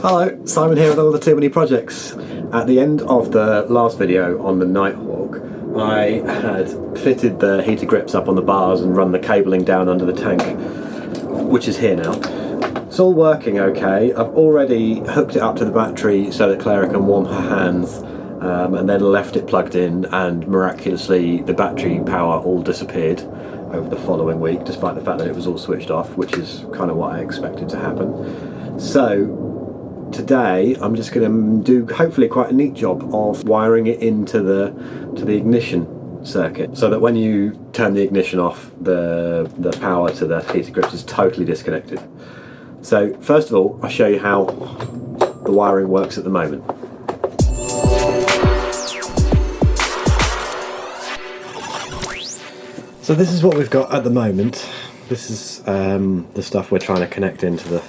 Hello, Simon here with all the Too Many Projects. At the end of the last video on the Nighthawk, I had fitted the heater grips up on the bars and run the cabling down under the tank, which is here now. It's all working okay. I've already hooked it up to the battery so that Clara can warm her hands, and then left it plugged in, and miraculously the battery power all disappeared over the following week, despite the fact that it was all switched off, which is kind of what I expected to happen. So today I'm just going to do hopefully quite a neat job of wiring it into the ignition circuit, so that when you turn the ignition off, the power to the heater grips is totally disconnected. So first of all, I'll show you how the wiring works at the moment. So this is what we've got at the moment. This is the stuff we're trying to connect into the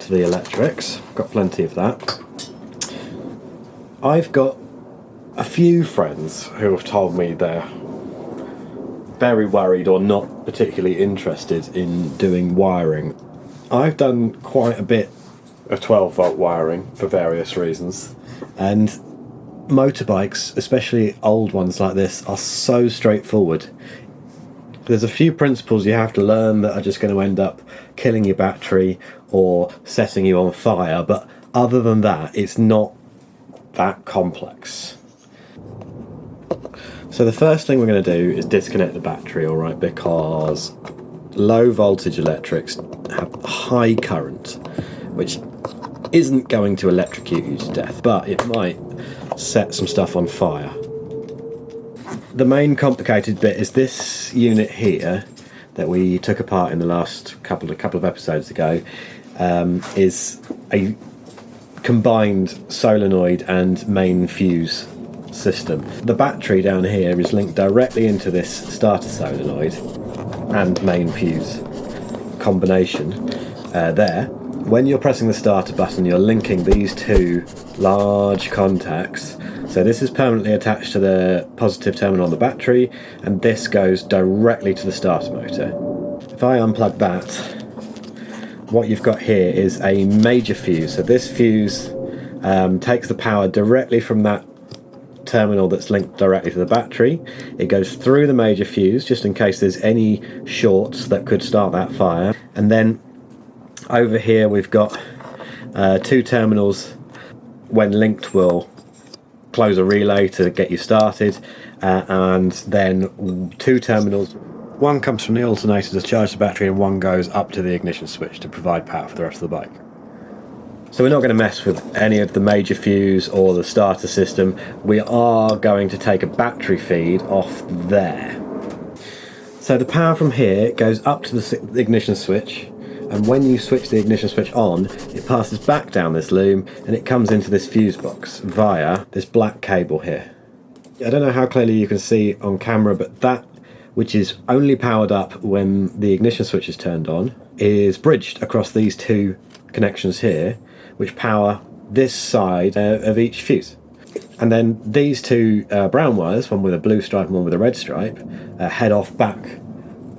electrics. Got plenty of that. I've got a few friends who have told me they're very worried or not particularly interested in doing wiring. I've done quite a bit of 12-volt wiring for various reasons, and motorbikes, especially old ones like this, are so straightforward. There's a few principles you have to learn that are just going to end up killing your battery or setting you on fire, but other than that, it's not that complex. So the first thing we're going to do is disconnect the battery, alright, because low voltage electrics have high current, which isn't going to electrocute you to death, but it might set some stuff on fire. The main complicated bit is this unit here that we took apart in the last couple of episodes ago. Is a combined solenoid and main fuse system. The battery down here is linked directly into this starter solenoid and main fuse combination there. When you're pressing the starter button, you're linking these two large contacts. So this is permanently attached to the positive terminal on the battery, and this goes directly to the starter motor. If I unplug that, what you've got here is a major fuse. So this fuse takes the power directly from that terminal that's linked directly to the battery. It goes through the major fuse just in case there's any shorts that could start that fire. And then over here we've got two terminals. When linked, will close a relay to get you started, and then two terminals. One comes from the alternator to charge the battery, and one goes up to the ignition switch to provide power for the rest of the bike. So we're not going to mess with any of the major fuse or the starter system. We are going to take a battery feed off there. So the power from here goes up to the ignition switch, and when you switch the ignition switch on, it passes back down this loom and it comes into this fuse box via this black cable here. I don't know how clearly you can see on camera, but that which is only powered up when the ignition switch is turned on is bridged across these two connections here, which power this side of each fuse. And then these two brown wires, one with a blue stripe and one with a red stripe, head off back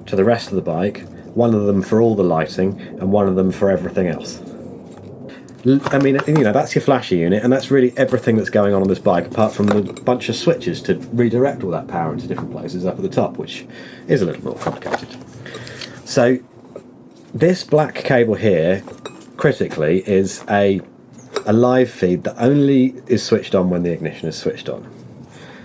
to the rest of the bike. One of them for all the lighting and one of them for everything else. I mean, you know, that's your flasher unit, and that's really everything that's going on this bike, apart from the bunch of switches to redirect all that power into different places up at the top, which is a little more complicated. So this black cable here, critically, is a live feed that only is switched on when the ignition is switched on.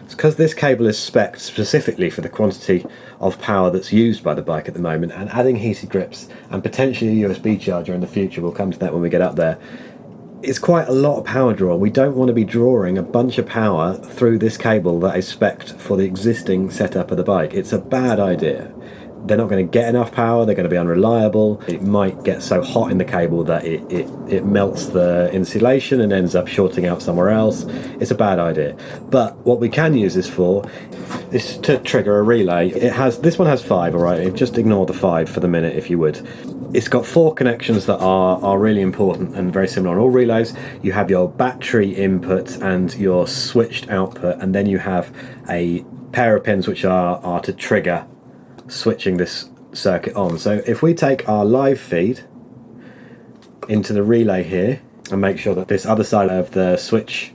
It's because this cable is spec'd specifically for the quantity of power that's used by the bike at the moment, and adding heated grips and potentially a USB charger in the future, we'll come to that when we get up there, it's quite a lot of power draw. We don't want to be drawing a bunch of power through this cable that is spec'd for the existing setup of the bike. It's a bad idea. They're not going to get enough power, they're going to be unreliable. It might get so hot in the cable that it melts the insulation and ends up shorting out somewhere else. It's a bad idea. But what we can use this for is to trigger a relay. This one has 5, alright, just ignore the 5 for the minute if you would. It's got 4 connections that are really important and very similar on all relays. You have your battery input and your switched output, and then you have a pair of pins which are to trigger switching this circuit on. So if we take our live feed into the relay here, and make sure that this other side of the switch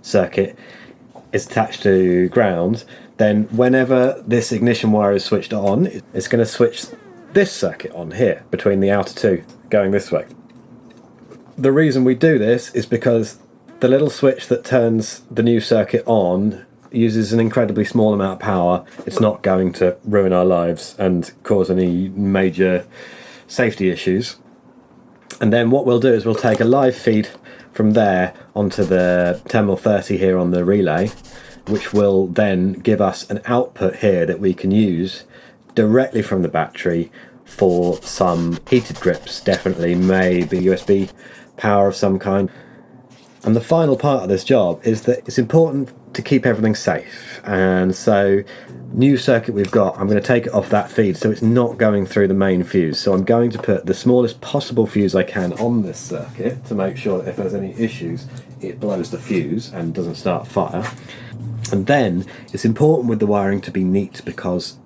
circuit is attached to ground, then whenever this ignition wire is switched on, it's going to switch this circuit on here between the outer two going this way. The reason we do this is because the little switch that turns the new circuit on uses an incredibly small amount of power. It's not going to ruin our lives and cause any major safety issues. And then what we'll do is we'll take a live feed from there onto the terminal 30 here on the relay, which will then give us an output here that we can use directly from the battery for some heated grips, definitely, maybe USB power of some kind. And the final part of this job is that it's important to keep everything safe, and so new circuit we've got, I'm going to take it off that feed so it's not going through the main fuse. So I'm going to put the smallest possible fuse I can on this circuit to make sure that if there's any issues it blows the fuse and doesn't start fire. And then it's important with the wiring to be neat, because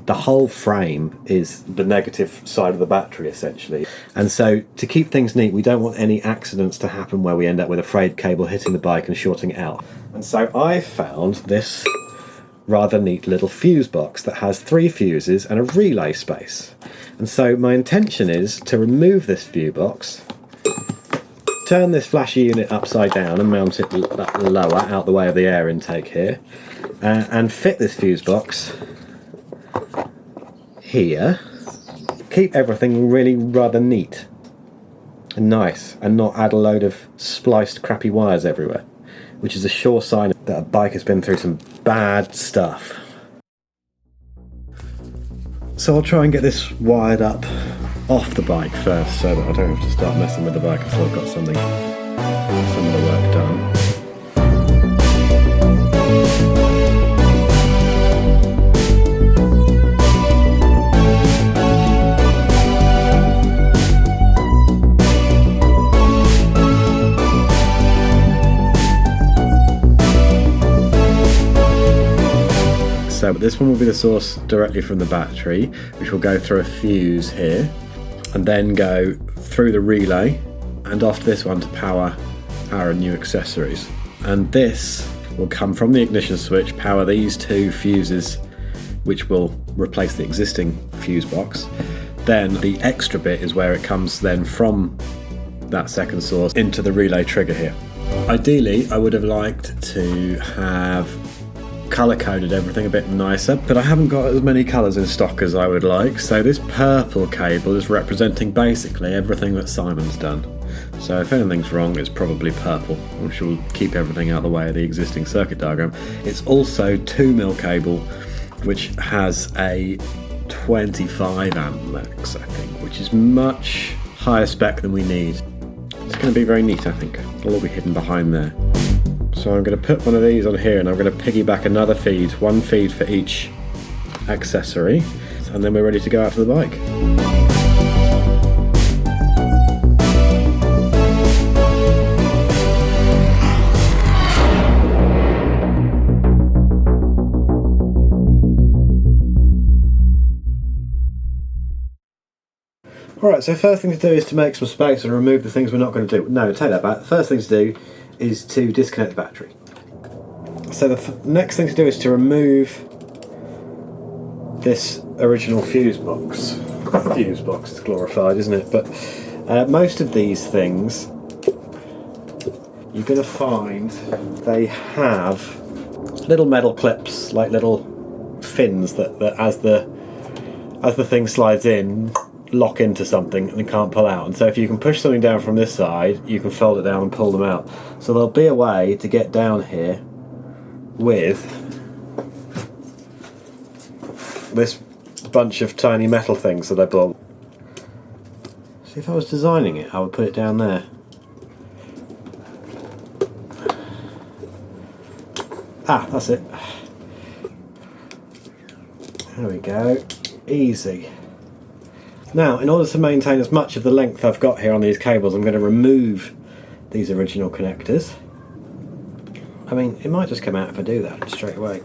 the whole frame is the negative side of the battery essentially, and so to keep things neat we don't want any accidents to happen where we end up with a frayed cable hitting the bike and shorting it out. And so I found this rather neat little fuse box that has 3 fuses and a relay space, and so my intention is to remove this fuse box, turn this flashy unit upside down and mount it lower out the way of the air intake here, and fit this fuse box here. Keep everything really rather neat and nice, and not add a load of spliced crappy wires everywhere, which is a sure sign that a bike has been through some bad stuff. So I'll try and get this wired up off the bike first so that I don't have to start messing with the bike until I've got some of the work done. So this one will be the source directly from the battery, which will go through a fuse here and then go through the relay and off this one to power our new accessories. And this will come from the ignition switch, power these 2 fuses, which will replace the existing fuse box. Then the extra bit is where it comes then from that second source into the relay trigger here. Ideally, I would have liked to have colour-coded everything a bit nicer, but I haven't got as many colours in stock as I would like, so this purple cable is representing basically everything that Simon's done. So if anything's wrong, it's probably purple, which will keep everything out of the way of the existing circuit diagram. It's also 2mm cable, which has a 25 amp max, I think, which is much higher spec than we need. It's going to be very neat, I think. It'll all be hidden behind there. So I'm going to put one of these on here, and I'm going to piggyback another feed, 1 feed for each accessory, and then we're ready to go out to the bike. Alright, so first thing to do is to make some space and remove the things we're not going to do. No, take that back. The first thing to do is to disconnect the battery. So the next thing to do is to remove this original fuse box. Fuse box is glorified, isn't it? But most of these things you're going to find they have little metal clips, like little fins that as the thing slides in, lock into something and can't pull out. And so if you can push something down from this side, you can fold it down and pull them out. So there'll be a way to get down here with this bunch of tiny metal things that I built. See, if I was designing it, I would put it down there. Ah, that's it. There we go. Easy. Now, in order to maintain as much of the length I've got here on these cables, I'm going to remove these original connectors. I mean, it might just come out if I do that straight away.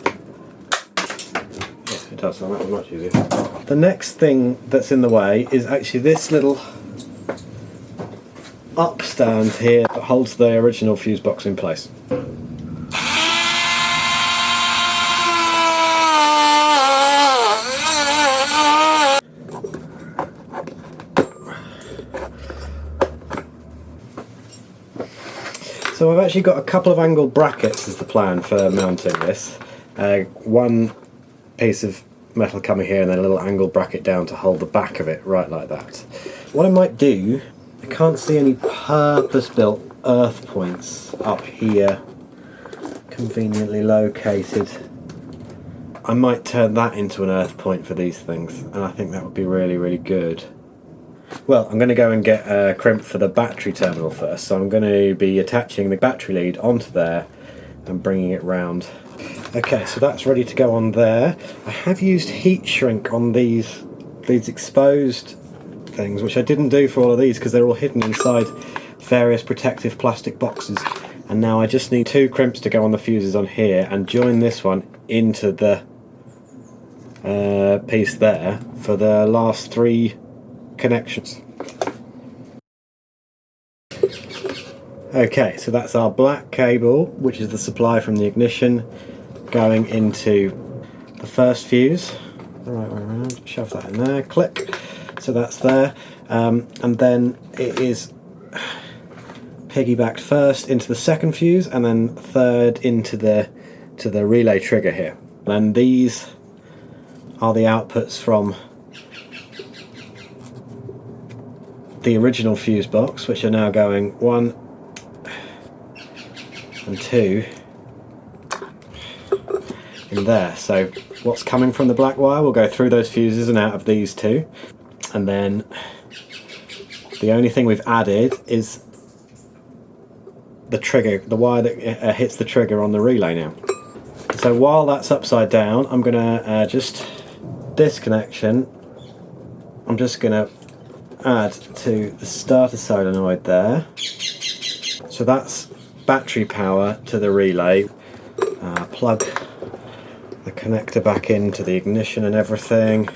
Yes, it does, so that was much easier. The next thing that's in the way is actually this little up stand here that holds the original fuse box in place. So I've actually got a couple of angled brackets as the plan for mounting this. One piece of metal coming here and then a little angled bracket down to hold the back of it right like that. What I might do, I can't see any purpose-built earth points up here conveniently located. I might turn that into an earth point for these things, and I think that would be really, really good. Well, I'm going to go and get a crimp for the battery terminal first, so I'm going to be attaching the battery lead onto there and bringing it round. Okay, so that's ready to go on there. I have used heat shrink on these exposed things, which I didn't do for all of these because they're all hidden inside various protective plastic boxes. And now I just need 2 crimps to go on the fuses on here and join this one into the piece there for the last 3 connections. Okay, so that's our black cable, which is the supply from the ignition, going into the first fuse. The right way around, shove that in there, click. So that's there, and then it is piggybacked first into the second fuse, and then third into the relay trigger here. And these are the outputs from the original fuse box, which are now going 1 and 2 in there. So what's coming from the black wire will go through those fuses and out of these 2, and then the only thing we've added is the trigger, the wire that hits the trigger on the relay now. So while that's upside down, I'm going to just this connection, I'm just going to add to the starter solenoid there. So that's battery power to the relay. Plug the connector back into the ignition and everything.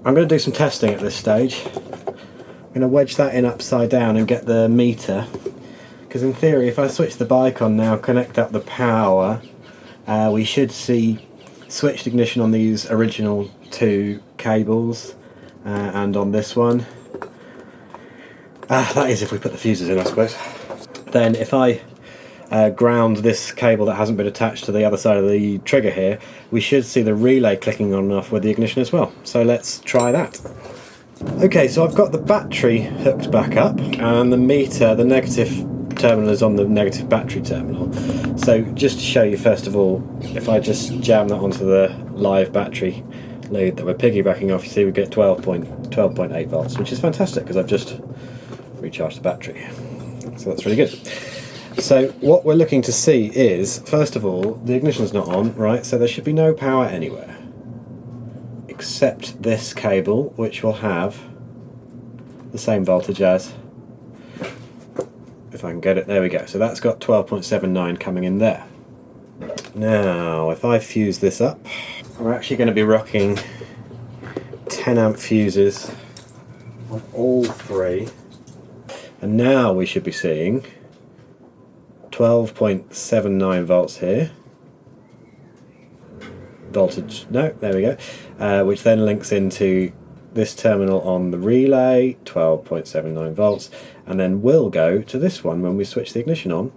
I'm going to do some testing at this stage. I'm going to wedge that in upside down and get the meter, because in theory if I switch the bike on now, connect up the power, we should see switched ignition on these original 2 cables and on this one. That is if we put the fuses in, I suppose. Then if I ground this cable that hasn't been attached to the other side of the trigger here, we should see the relay clicking on and off with the ignition as well. So let's try that. Okay, so I've got the battery hooked back up and the meter, the negative terminal is on the negative battery terminal. So just to show you first of all, if I just jam that onto the live battery lead that we're piggybacking off, you see we get 12.8 volts, which is fantastic because I've just recharged the battery. So that's really good. So what we're looking to see is, first of all, the ignition's not on, right? So there should be no power anywhere except this cable, which will have the same voltage as, if I can get it, there we go. So that's got 12.79 coming in there. Now, if I fuse this up, we're actually going to be rocking 10 amp fuses on all 3. And now we should be seeing 12.79 volts here. Voltage, no, there we go. Which then links into this terminal on the relay, 12.79 volts, and then will go to this one when we switch the ignition on.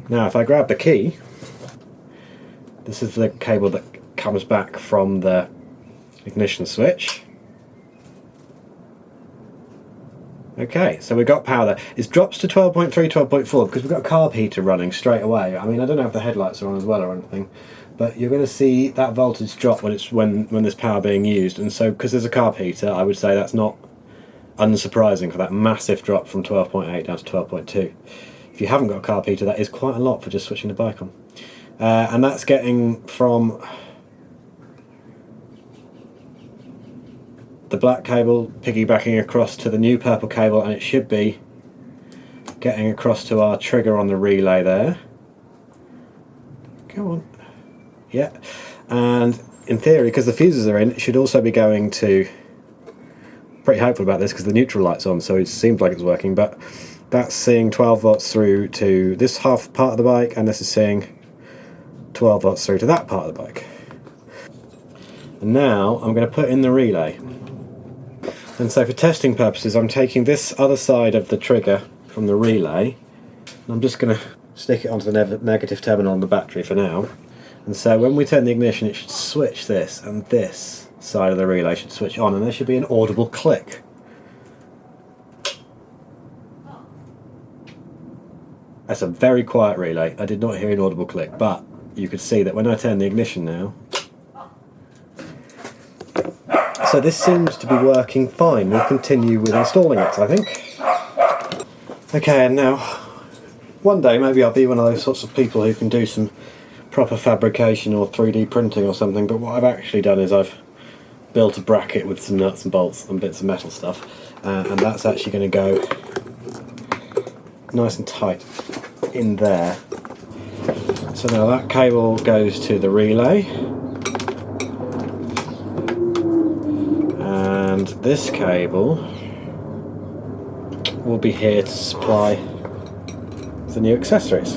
Now if I grab the key, this is the cable that comes back from the ignition switch. Okay, so we've got power there. It drops to 12.3, 12.4 because we've got a carb heater running straight away. I mean, I don't know if the headlights are on as well or anything, but you're going to see that voltage drop when there's power being used. And so, because there's a carb heater, I would say that's not unsurprising for that massive drop from 12.8 down to 12.2. If you haven't got a carb heater, that is quite a lot for just switching the bike on. And that's getting from the black cable piggybacking across to the new purple cable, and it should be getting across to our trigger on the relay there. Come on. Yeah. And in theory, because the fuses are in, it should also be going to, pretty hopeful about this because the neutral light's on, so it seems like it's working, but that's seeing 12 volts through to this half part of the bike, and this is seeing 12 volts through to that part of the bike. And now I'm going to put in the relay. And so for testing purposes, I'm taking this other side of the trigger from the relay, and I'm just going to stick it onto the negative terminal on the battery for now. And so when we turn the ignition, it should switch this, and this side of the relay should switch on, and there should be an audible click. That's a very quiet relay. I did not hear an audible click, but you could see that when I turn the ignition now. So this seems to be working fine. We'll continue with installing it, I think. Okay, and now, one day maybe I'll be one of those sorts of people who can do some proper fabrication or 3D printing or something, but what I've actually done is I've built a bracket with some nuts and bolts and bits of metal stuff, and that's actually going to go nice and tight in there. So now that cable goes to the relay, and this cable will be here to supply the new accessories.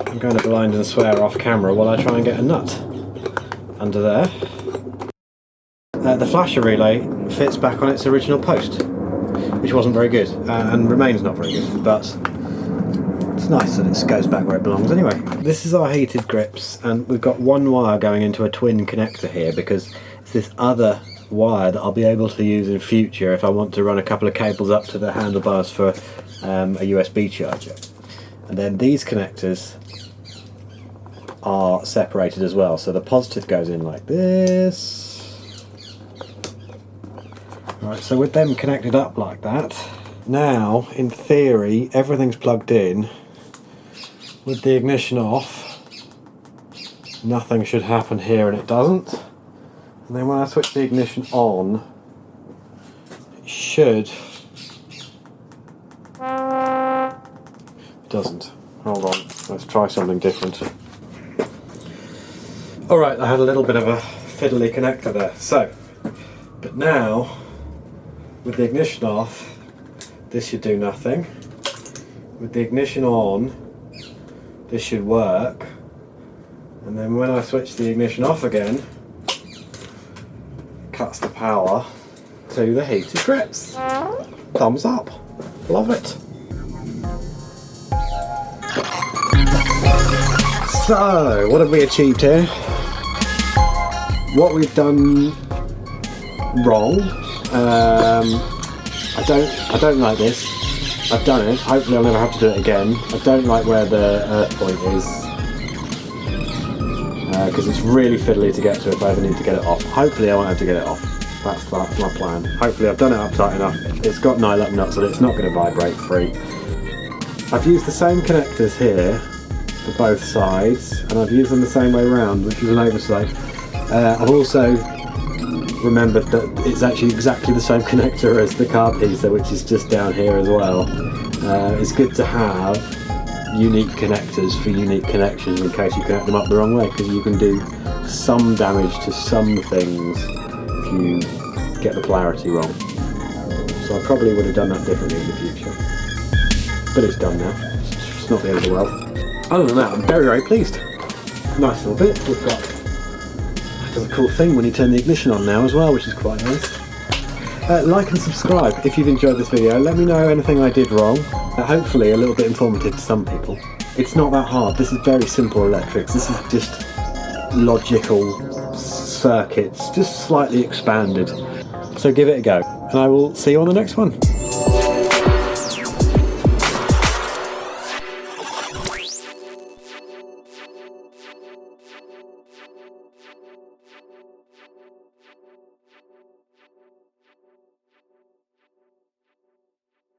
I'm going to blind and swear off camera while I try and get a nut under there. The flasher relay fits back on its original post, which wasn't very good, and remains not very good, but it's nice that it goes back where it belongs anyway. This is our heated grips, and we've got one wire going into a twin connector here because it's this other wire that I'll be able to use in future if I want to run a couple of cables up to the handlebars for a USB charger. And then these connectors are separated as well, so the positive goes in like this. Right, so with them connected up like that, now in theory everything's plugged in. With the ignition off, nothing should happen here, and it doesn't. And then when I switch the ignition on, it should. It doesn't. Hold on, let's try something different. Alright, I had a little bit of a fiddly connector there. So, but now, with the ignition off, this should do nothing. With the ignition on, this should work. And then when I switch the ignition off again, it cuts the power to the heated grips. Thumbs up. Love it. So, what have we achieved here? What we've done wrong. I don't like this. I've done it. Hopefully I'll never have to do it again. I don't like where the earth point is, because it's really fiddly to get to if I ever need to get it off. Hopefully I won't have to get it off. That's my plan. Hopefully I've done it up tight enough. It's got nylock nuts so that it's not going to vibrate free. I've used the same connectors here for both sides, and I've used them the same way around, which is an oversight. I've also remembered that it's actually exactly the same connector as the car piecer, which is just down here as well. It's good to have unique connectors for unique connections in case you connect them up the wrong way, because you can do some damage to some things if you get the polarity wrong. So I probably would have done that differently in the future. But it's done now. It's not the end of the world. Other than that, I'm very, very pleased. Nice little bit. We've got a cool thing when you turn the ignition on now as well, which is quite nice. Like and subscribe if you've enjoyed this video. Let me know anything I did wrong. Hopefully a little bit informative to some people. It's not that hard. This is very simple electrics. This is just logical circuits, just slightly expanded. So give it a go, and I will see you on the next one.